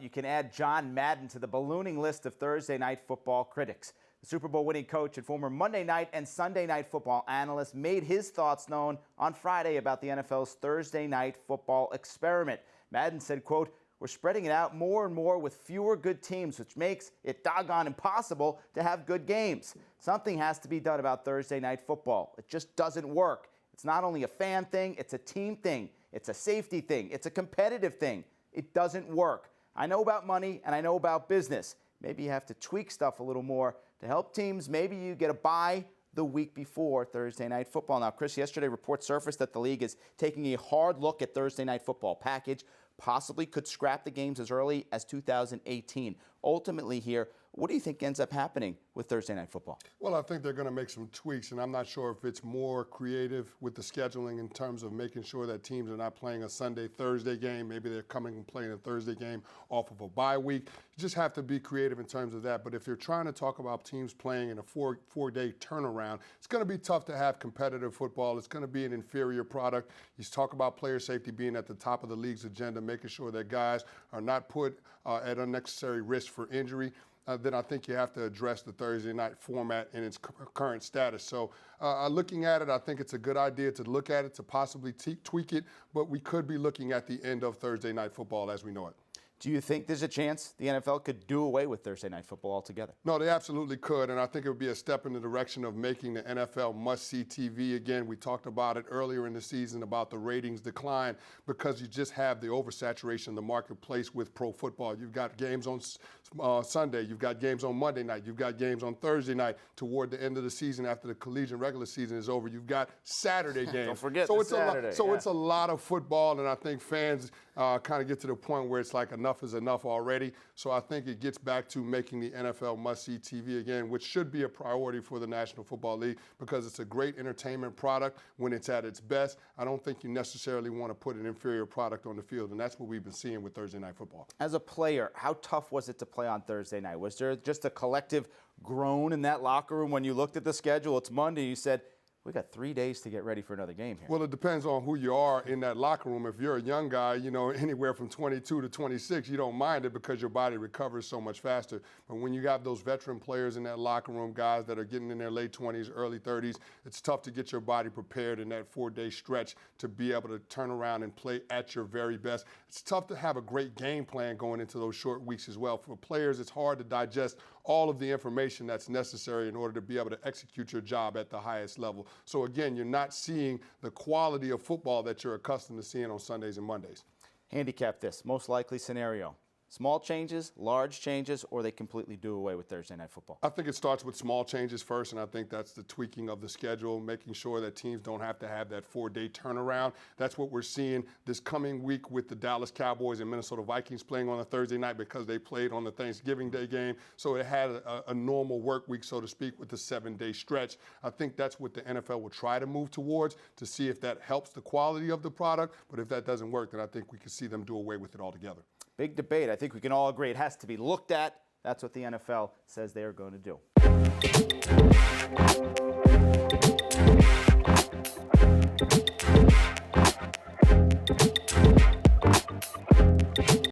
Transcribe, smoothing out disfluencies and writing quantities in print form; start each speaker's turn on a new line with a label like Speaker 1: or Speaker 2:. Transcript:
Speaker 1: You can add John Madden to the ballooning list of Thursday night football critics. The Super Bowl winning coach and former Monday night and Sunday night football analyst made his thoughts known on Friday about the NFL's Thursday night football experiment. Madden said, quote, "We're spreading it out more and more with fewer good teams, which makes it doggone impossible to have good games. Something has to be done about Thursday night football. It just doesn't work. It's not only a fan thing, it's a team thing. It's a safety thing. It's a competitive thing. It doesn't work. I know about money and I know about business. Maybe you have to tweak stuff a little more to help teams. Maybe you get a bye the week before Thursday night football." Now, Chris, yesterday reports surfaced that the league is taking a hard look at Thursday night football package, possibly could scrap the games as early as 2018. Ultimately here, what do you think ends up happening with Thursday night football?
Speaker 2: Well, I think they're going to make some tweaks, and I'm not sure if it's more creative with the scheduling in terms of making sure that teams are not playing a Sunday-Thursday game. Maybe they're coming and playing a Thursday game off of a bye week. You just have to be creative in terms of that. But if you're trying to talk about teams playing in a four-day turnaround, it's going to be tough to have competitive football. It's going to be an inferior product. You talk about player safety being at the top of the league's agenda, making sure that guys are not put at unnecessary risk for injury. Then I think you have to address the Thursday night format in its current status. So looking at it, I think it's a good idea to look at it, to possibly tweak it, but we could be looking at the end of Thursday night football as we know it.
Speaker 1: Do you think there's a chance the NFL could do away with Thursday night football altogether?
Speaker 2: No, they absolutely could, and I think it would be a step in the direction of making the NFL must-see TV again. We talked about it earlier in the season about the ratings decline because you just have the oversaturation in the marketplace with pro football. You've got games on Sunday, you've got games on Monday night, you've got games on Thursday night. Toward the end of the season, after the collegiate regular season is over, you've got Saturday games.
Speaker 1: Don't forget
Speaker 2: so
Speaker 1: the Saturday.
Speaker 2: It's a lot of football, and I think fans kind of get to the point where it's like enough is enough already. So I think it gets back to making the NFL must-see TV again, which should be a priority for the National Football League because it's a great entertainment product when it's at its best. I don't think you necessarily want to put an inferior product on the field, and that's what we've been seeing with Thursday night football.
Speaker 1: As a player, how tough was it to play on Thursday night? Was there just a collective groan in that locker room when you looked at the schedule? It's Monday, you said, we got 3 days to get ready for another game here.
Speaker 2: Well, it depends on who you are in that locker room. If you're a young guy, you know, anywhere from 22 to 26, you don't mind it because your body recovers so much faster. But when you have those veteran players in that locker room, guys that are getting in their late 20s, early 30s, it's tough to get your body prepared in that 4-day stretch to be able to turn around and play at your very best. It's tough to have a great game plan going into those short weeks as well. For players, it's hard to digest all of the information that's necessary in order to be able to execute your job at the highest level. So again, you're not seeing the quality of football that you're accustomed to seeing on Sundays and Mondays.
Speaker 1: Handicap this, most likely scenario. Small changes, large changes, or they completely do away with Thursday night football?
Speaker 2: I think it starts with small changes first, and I think that's the tweaking of the schedule, making sure that teams don't have to have that 4-day turnaround. That's what we're seeing this coming week with the Dallas Cowboys and Minnesota Vikings playing on a Thursday night because they played on the Thanksgiving Day game. So it had a normal work week, so to speak, with the 7-day stretch. I think that's what the NFL will try to move towards to see if that helps the quality of the product. But if that doesn't work, then I think we can see them do away with it altogether.
Speaker 1: Big debate. I think we can all agree it has to be looked at. That's what the NFL says they are going to do.